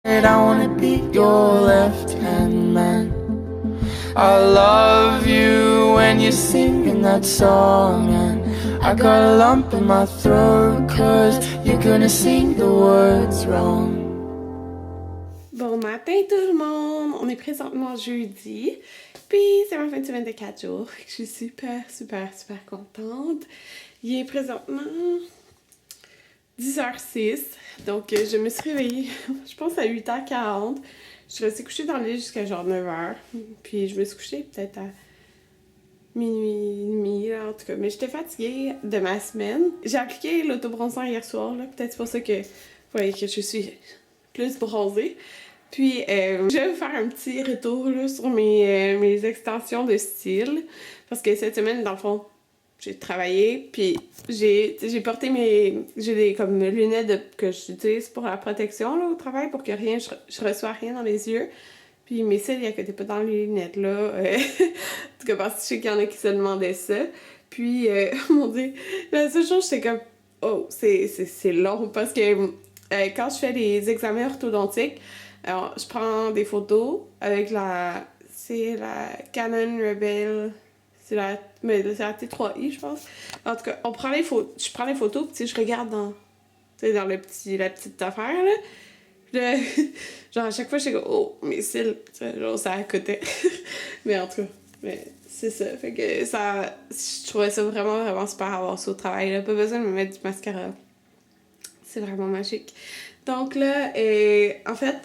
I wanna be your left-hand man. I love you when you're singing that song, and I got a lump in my throat, cause you're gonna sing the words wrong. Bon matin tout le monde, on est présentement jeudi, puis c'est ma fin de semaine de 4 jours. Je suis super contente. Il est présentement 10h06, donc je me suis réveillée, je pense à 8h40. Je suis restée couchée dans le lit jusqu'à genre 9h, puis je me suis couchée peut-être à minuit et demi, là, en tout cas. Mais j'étais fatiguée de ma semaine. J'ai appliqué l'autobronzant hier soir, là, peut-être c'est pour ça que vous voyez que je suis plus bronzée. Puis, je vais vous faire un petit retour là, sur mes extensions de style. Parce que cette semaine, dans le fond, j'ai travaillé, puis j'ai porté j'ai des comme lunettes que j'utilise pour la protection là, au travail, pour que je reçois rien dans les yeux. Puis mes cils, ils accotaient pas dans les lunettes, là. En tout cas, parce que je sais qu'il y en a qui se demandaient ça. Puis, mon Dieu, la seule chose, j'étais comme, oh, c'est long, parce que quand je fais les examens orthodontiques, alors, je prends des photos avec c'est la Canon Rebel, c'est la T3i, je pense. En tout cas, je prends les photos, puis je regarde dans la petite affaire, là. Genre, à chaque fois, je suis comme, oh, mes cils, genre, ça accotait. Mais en tout cas, c'est ça. Fait que je trouvais ça vraiment super à avoir ça au travail, là. Pas besoin de me mettre du mascara. C'est vraiment magique. Donc là, en fait,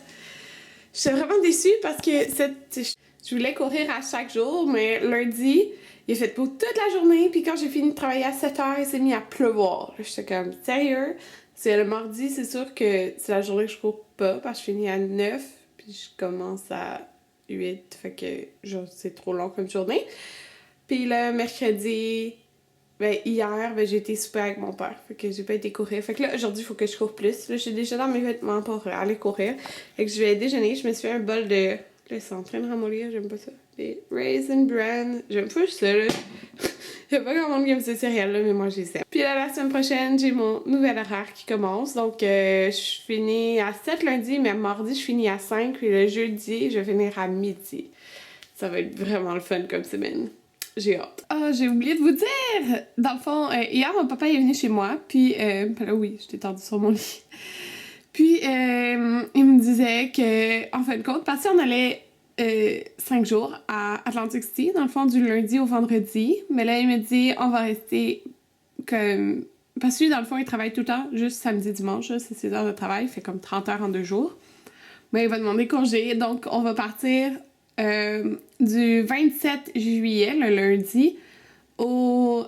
j'étais vraiment déçue parce que je voulais courir à chaque jour, mais lundi, il a fait beau toute la journée, puis quand j'ai fini de travailler à 7h, il s'est mis à pleuvoir. J'étais comme, sérieux? C'est le mardi, c'est sûr que c'est la journée que je cours pas, parce que je finis à 9, puis je commence à 8, fait que genre, c'est trop long comme journée. Puis le mercredi, hier, j'ai été souper avec mon père, fait que j'ai pas été courir. Fait que là, aujourd'hui, il faut que je cours plus. Là, je suis déjà dans mes vêtements pour aller courir. Fait que je vais déjeuner, je me suis fait un bol de... Là, c'est en train de ramollir, j'aime pas ça. Des Raisin Bran, j'aime pas ça, là. Y'a pas grand monde qui aime ces céréales-là, mais moi, j'essaie. Puis là, la semaine prochaine, j'ai mon nouvel horaire qui commence. Donc, je finis à 7 lundi, mais mardi, je finis à 5. Puis le jeudi, je vais finir à midi. Ça va être vraiment le fun comme semaine. J'ai hâte. Ah, j'ai oublié de vous dire! Dans le fond, hier, mon papa est venu chez moi, puis là, oui, j'étais tendue sur mon lit. Puis, il me disait que, en fin de compte, parce qu'on allait 5 jours à Atlantic City, dans le fond, du lundi au vendredi. Mais là, il me dit, on va rester comme... Parce que lui, dans le fond, il travaille tout le temps, juste samedi, dimanche, là, c'est ses heures de travail, il fait comme 30 heures en 2 jours. Mais il va demander congé, donc on va partir du 27 juillet, le lundi, au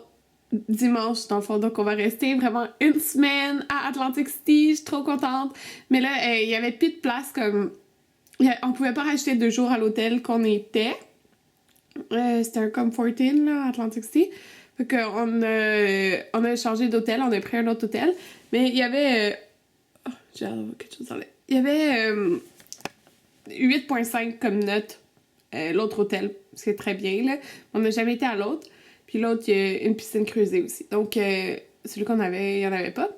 dimanche, dans le fond. Donc, on va rester vraiment une semaine à Atlantic City. Je suis trop contente. Mais là, il y avait plus de place comme... On pouvait pas rajouter 2 jours à l'hôtel qu'on était. C'était un Comforting, là, à Atlantic City. Fait qu'on on a changé d'hôtel, on a pris un autre hôtel. Mais il y avait... Oh, j'ai hâte d'avoir quelque chose dans l'air. Il y avait 8.5 comme note. L'autre hôtel, c'est très bien, là. On n'a jamais été à l'autre. Puis l'autre, il y a une piscine creusée aussi. Donc, celui qu'on avait, il n'y en avait pas.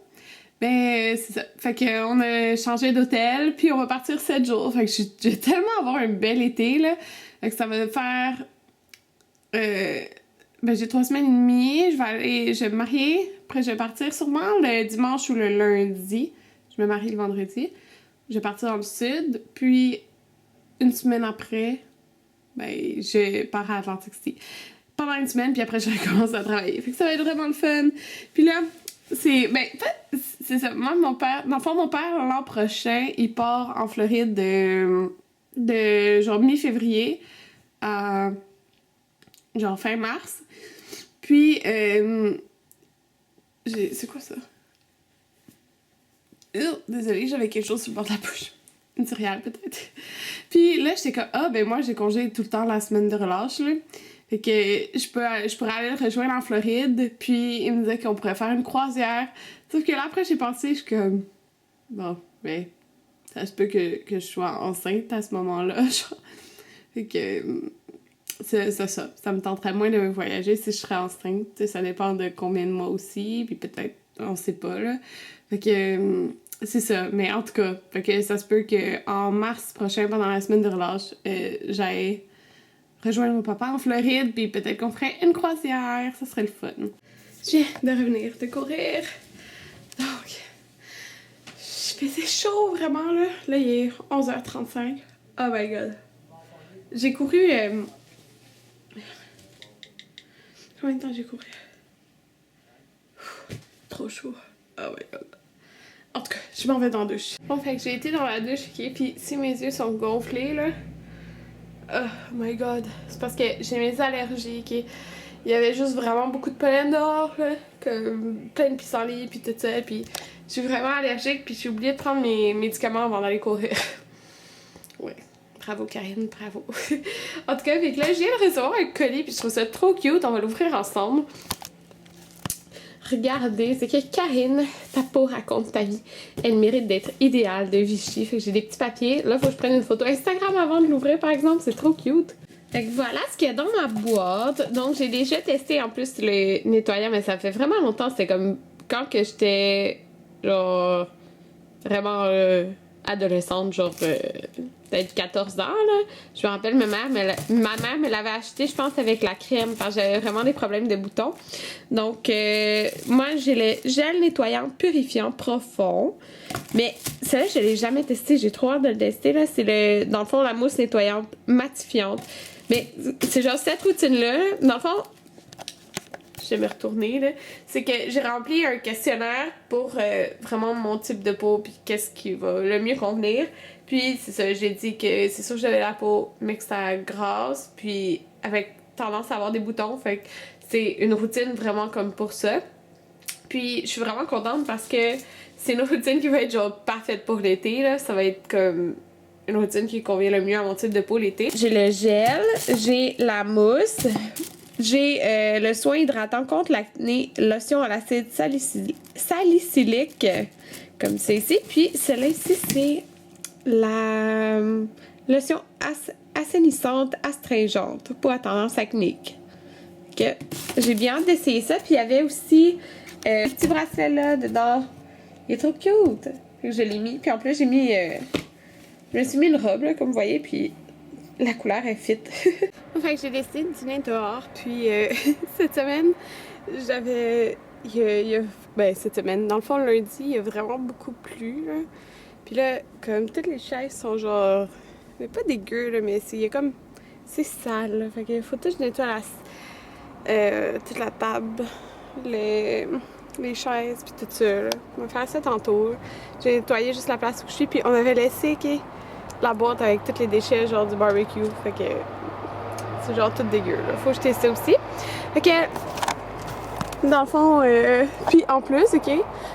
Mais c'est ça. Fait qu'on a changé d'hôtel, puis on va partir 7 jours. Fait que je vais tellement avoir un bel été, là. Fait que ça va faire... j'ai 3 semaines et demie. Je vais me marier. Après, je vais partir sûrement le dimanche ou le lundi. Je me marie le vendredi. Je vais partir dans le sud. Puis, une semaine après, je pars à Atlantic City pendant une semaine, puis après je recommence à travailler. Fait que ça va être vraiment le fun. Puis là, c'est ça. Moi, mon père, l'an prochain, il part en Floride de genre mi-février à genre fin mars. Puis, c'est quoi ça? Désolée, j'avais quelque chose sur le bord de la bouche. Une céréale, peut-être. Puis là, j'étais comme, moi, j'ai congé tout le temps la semaine de relâche, là. Fait que je pourrais aller le rejoindre en Floride, puis il me disait qu'on pourrait faire une croisière. Sauf que là, après, j'ai pensé, je suis comme, bon, ça se peut que je sois enceinte à ce moment-là, genre. Fait que, c'est ça. Ça me tenterait moins de voyager si je serais enceinte. Ça dépend de combien de mois aussi, puis peut-être, on sait pas, là. Fait que, c'est ça, mais en tout cas, fait que ça se peut qu'en mars prochain, pendant la semaine de relâche, j'aille rejoindre mon papa en Floride, puis peut-être qu'on ferait une croisière, ça serait le fun. Je viens de revenir de courir, donc il faisait chaud vraiment là. Là il est 11h35, oh my god. J'ai couru... Combien de temps j'ai couru? Trop chaud, oh my god. En tout cas, je m'en vais dans la douche. Bon, fait que j'ai été dans la douche, ok, puis si mes yeux sont gonflés, là... Oh my god, c'est parce que j'ai mes allergies, ok? Il y avait juste vraiment beaucoup de pollen dehors, là, comme plein de pissenlits, puis tout ça, puis je suis vraiment allergique, puis j'ai oublié de prendre mes médicaments avant d'aller courir. Ouais, bravo Karine, bravo. En tout cas, fait que là, je viens de recevoir un colis, puis je trouve ça trop cute, on va l'ouvrir ensemble. Regardez, c'est que Karine, ta peau raconte ta vie. Elle mérite d'être idéale de Vichy. Fait que j'ai des petits papiers. Là, faut que je prenne une photo Instagram avant de l'ouvrir, par exemple. C'est trop cute. Fait que voilà ce qu'il y a dans ma boîte. Donc, j'ai déjà testé en plus le nettoyant, mais ça fait vraiment longtemps. C'était comme quand que j'étais, genre, vraiment adolescente, genre, peut-être 14 ans, là. Je me rappelle, ma mère me l'avait acheté, je pense, avec la crème, parce que j'avais vraiment des problèmes de boutons. Donc, moi, j'ai le gel nettoyant purifiant profond. Mais celui-là, je l'ai jamais testé. J'ai trop hâte de le tester, là. C'est, dans le fond, la mousse nettoyante matifiante. Mais c'est genre cette routine-là. Dans le fond, je vais me retourner, là. C'est que j'ai rempli un questionnaire pour vraiment mon type de peau, puis qu'est-ce qui va le mieux convenir. Puis, c'est ça, j'ai dit que c'est sûr que j'avais la peau mixte à grasse, puis avec tendance à avoir des boutons. Fait que c'est une routine vraiment comme pour ça. Puis, je suis vraiment contente parce que c'est une routine qui va être genre parfaite pour l'été, là. Ça va être comme une routine qui convient le mieux à mon type de peau l'été. J'ai le gel, j'ai la mousse, j'ai le soin hydratant contre l'acné, lotion à l'acide salicylique, comme c'est ici. Puis, celle-là ici, c'est la lotion assainissante astringente pour la tendance acnéique. J'ai bien hâte d'essayer ça. Puis il y avait aussi un petit bracelet là dedans. Il est trop cute. Fait que je l'ai mis. Puis en plus j'ai mis je me suis mis une robe là, comme vous voyez. Puis la couleur est fit. Fait que j'ai décidé de dîner dehors. Puis cette semaine j'avais ben cette semaine, dans le fond lundi, il y a vraiment beaucoup plu là. Puis là, comme toutes les chaises sont genre, mais pas dégueu là, mais c'est comme, c'est sale là. Fait que faut que je nettoie toute la table, les chaises puis tout ça là. On va faire ça tantôt. J'ai nettoyé juste la place où je suis, puis on avait laissé la boîte avec tous les déchets genre du barbecue. Fait que c'est genre tout dégueu là. Faut que je teste ça aussi. Fait que dans le fond, puis en plus, ok,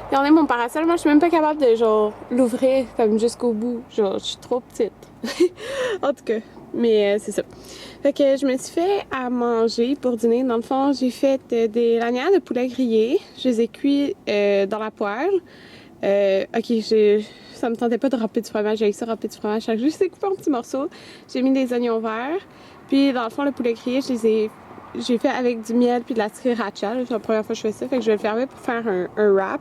regardez mon parasol, moi je suis même pas capable de genre l'ouvrir comme jusqu'au bout, genre je suis trop petite. En tout cas, mais c'est ça. Fait que je me suis fait à manger pour dîner. Dans le fond, j'ai fait des lanières de poulet grillé, je les ai cuits dans la poêle. Ok, ça me tentait pas de râper du fromage, j'ai ça râper du fromage chaque jour. Je les ai coupés en petits morceaux, j'ai mis des oignons verts, puis dans le fond, le poulet grillé, j'ai fait avec du miel puis de la sriracha. C'est la première fois que je fais ça. Fait que je vais le fermer pour faire un wrap.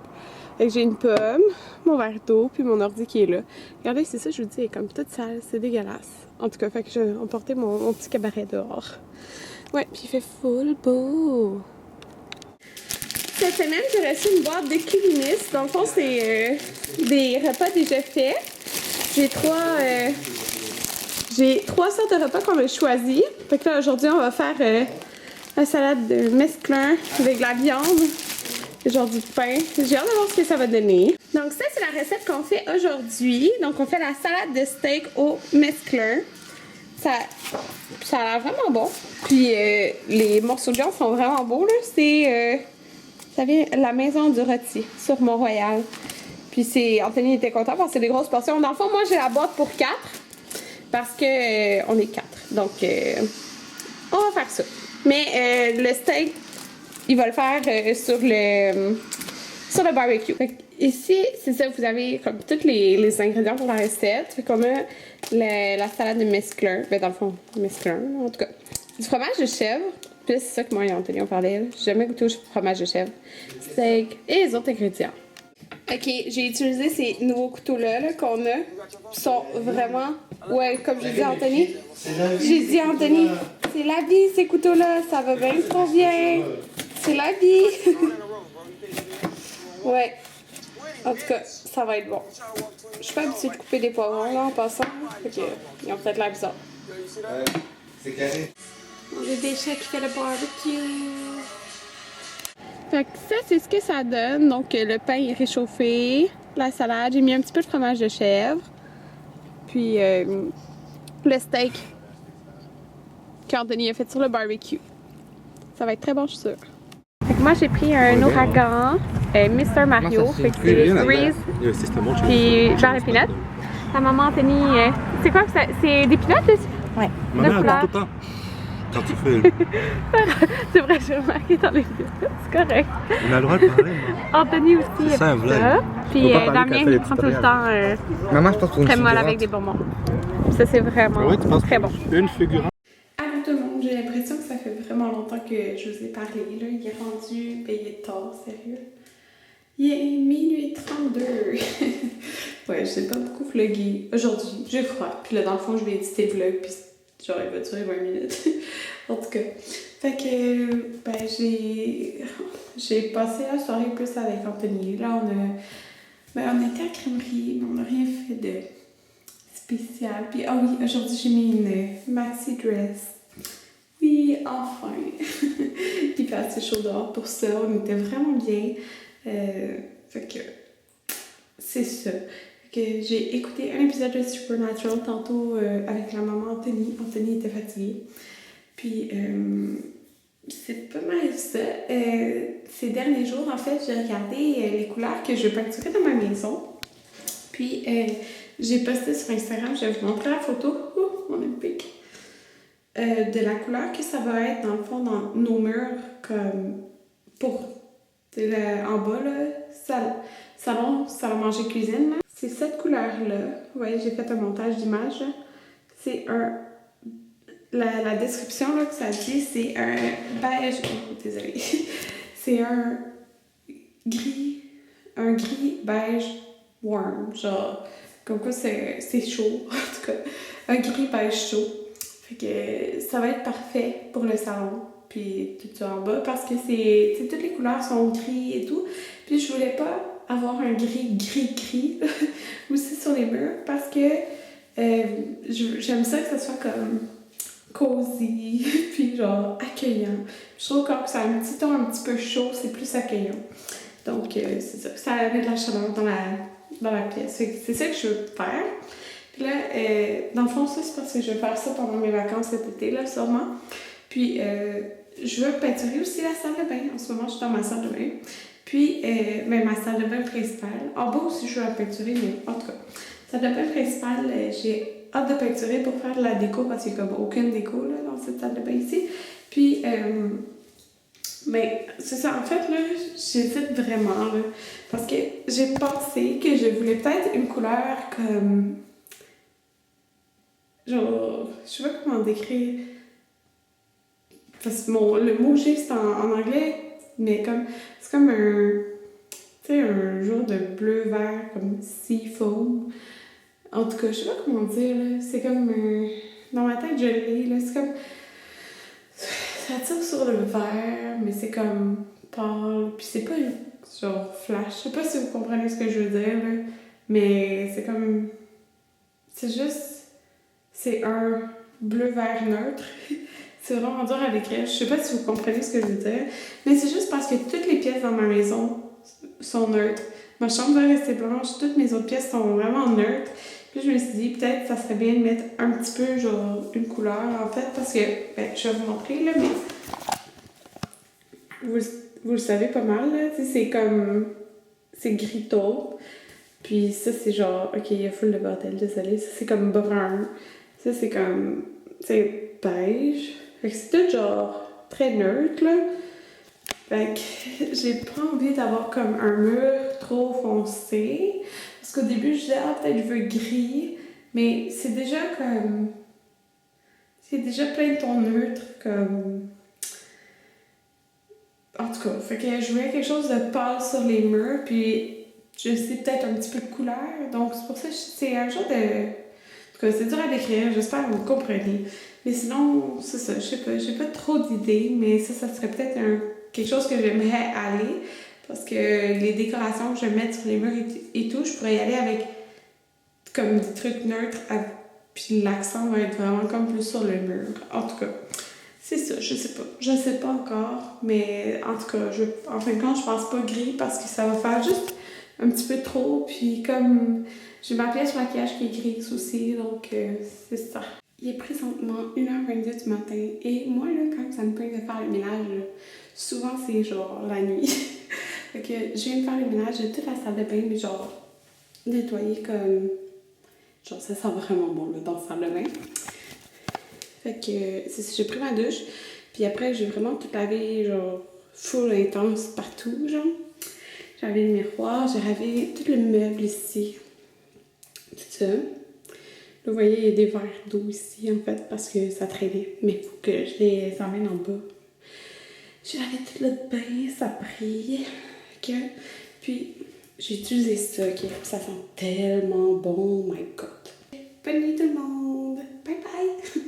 Fait que j'ai une pomme, mon verre d'eau, puis mon ordi qui est là. Regardez, c'est ça, je vous dis, elle est comme toute sale. C'est dégueulasse. En tout cas, fait que je vais emporter mon petit cabaret dehors. Ouais, puis il fait full beau. Cette semaine, j'ai reçu une boîte de culinistes. Dans le fond, c'est des repas déjà faits. J'ai trois sortes de repas qu'on a choisis. Fait que là, aujourd'hui, on va faire la salade de mesclun avec de la viande, genre du pain. J'ai hâte de voir ce que ça va donner. Donc ça, c'est la recette qu'on fait aujourd'hui. Donc on fait la salade de steak au mesclun. Ça a l'air vraiment bon. Puis les morceaux de viande sont vraiment beaux, là. Ça vient de la maison du rôti sur Mont-Royal. Puis Anthony était content parce que c'est des grosses portions. Dans le fond, moi, j'ai la boîte pour 4 parce que on est 4. Donc on va faire ça. Mais le steak, il va le faire sur le barbecue. Fait ici, c'est ça, vous avez comme tous les ingrédients pour la recette. Fait qu'on a la salade de mesclun. Ben dans le fond, mesclun, en tout cas. Du fromage de chèvre. Puis c'est ça que moi et Anthony on parlait. J'ai jamais goûté au fromage de chèvre. Steak et les autres ingrédients. Ok, j'ai utilisé ces nouveaux couteaux-là là, qu'on a. Ils sont vraiment... Ouais, comme j'ai dit à Anthony. J'ai dit à Anthony, c'est la vie ces couteaux-là, ça va bien trop bien. C'est la vie. Ouais. En tout cas, ça va être bon. Je suis pas habituée de couper des poivrons là en passant. Fait que, ils ont peut-être l'air bizarre. C'est carré. On a des chats qui fait le barbecue. Fait que ça, c'est ce que ça donne. Donc, le pain est réchauffé, la salade, j'ai mis un petit peu de fromage de chèvre, puis le steak qu'Anthony a fait sur le barbecue. Ça va être très bon, je suis sûre. Fait que moi, j'ai pris un ouragan, Mr. Mario, fait que c'est Reese, puis beurre et peanut. Ta maman, Anthony, c'est quoi ça? C'est des peanuts aussi? Ouais. De Maman, couleur. attends tout le temps. Quand tu fais. C'est vrai, j'ai remarqué dans les vidéos. C'est correct. On a le droit de parler, moi. Anthony aussi, il C'est ça, un a vlog. ça. Puis Faut pas parler quand Damien, elle fait les il prend tout le tutoriels. temps Maman, je pense pour une crème molle figurante. avec des bonbons. Puis ça, c'est vraiment Ah ouais, tu penses très bon. Une figurante. Allô tout le monde, j'ai l'impression que ça fait vraiment longtemps que je vous ai parlé. Là, il est rendu payé tard, sérieux. Il est minuit 32. Ouais, je sais pas beaucoup vlogger aujourd'hui, je crois. Puis là, dans le fond, je vais éditer le vlog, puis genre, il va durer 20 minutes. En tout cas. Fait que, ben, j'ai passé la soirée plus avec Anthony. Là, on était à la crèmerie, mais on n'a rien fait de spécial. Puis, ah oui, aujourd'hui, j'ai mis une maxi dress. Oui, enfin! Il fait assez chaud dehors pour ça. On était vraiment bien. Fait que, c'est ça. Fait que j'ai écouté un épisode de Supernatural tantôt avec la maman Anthony. Anthony était fatigué. Puis, c'est pas mal ça. Ces derniers jours, en fait, j'ai regardé les couleurs que je peinturais dans ma maison. Puis, j'ai posté sur Instagram, je vais vous montrer la photo. Mon pic. De la couleur que ça va être, dans le fond, dans nos murs, comme pour en bas, là, salon manger cuisine. Là. C'est cette couleur-là. Vous voyez, j'ai fait un montage d'images. C'est un... La description là, que ça dit, c'est un beige... Oh, désolée. C'est un gris beige warm. Genre, comme quoi c'est chaud, en tout cas. Un gris beige chaud. Fait que ça va être parfait pour le salon. Puis tout ça en bas, parce que toutes les couleurs sont gris et tout. Puis je voulais pas avoir un gris aussi sur les murs, parce que j'aime ça que ça soit comme cosy, puis genre accueillant. Je trouve quand ça a un petit ton un petit peu chaud, c'est plus accueillant. Donc c'est ça, ça met de la chaleur dans la pièce. C'est ça que je veux faire. Puis là, dans le fond, ça c'est parce que je vais faire ça pendant mes vacances cet été, là, sûrement. Puis je veux peinturer aussi la salle de bain. En ce moment, je suis dans ma salle de bain. Puis, ma salle de bain principale. En bas aussi, je veux la peinturer, mais en tout cas, salle de bain principale, j'ai hâte de peinturer pour faire de la déco, parce qu'il n'y a comme aucune déco là, dans cette salle de bain ici. Puis, mais c'est ça, en fait, là, j'hésite vraiment, là, parce que j'ai pensé que je voulais peut-être une couleur comme... Genre, je sais pas comment décrire... Parce que le mot G, c'est en anglais, mais comme... C'est comme un... Tu sais, un genre de bleu-vert, comme seafoam. En tout cas, je sais pas comment dire, là. C'est comme... dans ma tête, je l'ai, là. C'est comme... Ça tire sur le vert, mais c'est comme pâle. Puis c'est pas genre flash. Je sais pas si vous comprenez ce que je veux dire, là. Mais c'est comme... C'est juste... C'est un bleu-vert neutre. C'est vraiment dur à décrire. Je sais pas si vous comprenez ce que je veux dire. Mais c'est juste parce que toutes les pièces dans ma maison sont neutres. Ma chambre va rester blanche. Toutes mes autres pièces sont vraiment neutres. Puis je me suis dit, peut-être ça serait bien de mettre un petit peu, genre, une couleur, en fait. Parce que, ben, je vais vous montrer, là, mais... Vous le savez pas mal, là. Tu sais, c'est comme... C'est gris taupe. Puis ça, c'est genre... Ok, il y a full de bordel, désolée. Ça, c'est comme brun. Ça, c'est comme... C'est beige. Fait que c'est tout genre très neutre, là. Fait que j'ai pas envie d'avoir comme un mur trop foncé. Parce qu'au début, je disais, peut-être je veux gris. Mais c'est déjà comme... C'est déjà plein de tons neutres, comme... En tout cas, fait que je voulais quelque chose de pâle sur les murs. Puis je sais peut-être un petit peu de couleur. Donc c'est pour ça que c'est un genre de... En tout cas, c'est dur à décrire, j'espère que vous me comprenez. Mais sinon, c'est ça, je sais pas, j'ai pas trop d'idées, mais ça serait peut-être quelque chose que j'aimerais aller. Parce que les décorations que je vais mettre sur les murs et tout, je pourrais y aller avec comme des trucs neutres, puis l'accent va être vraiment comme plus sur le mur. En tout cas, c'est ça, je sais pas encore, mais en tout cas, en fin de compte, je pense pas gris parce que ça va faire juste un petit peu trop, puis comme j'ai ma pièce maquillage qui est grise aussi, donc c'est ça. Il est présentement 1h22 du matin, et moi, là, quand ça me plaît de faire le ménage, là, souvent c'est genre la nuit. Fait que je viens de faire le ménage de toute la salle de bain, mais genre nettoyer comme... Genre ça sent vraiment bon là, dans la salle de bain. Fait que c'est ça, j'ai pris ma douche, puis après j'ai vraiment tout lavé, genre full intense partout, genre. J'ai lavé le miroir, j'ai lavé tout le meuble ici, tout ça. Là, vous voyez, il y a des verres d'eau ici en fait parce que ça traînait, mais faut que je les emmène en bas. J'ai lavé tout le bain, ça brille. Puis j'ai utilisé ça, ok? Ça sent tellement bon, oh my god. Bonne nuit tout le monde! Bye bye!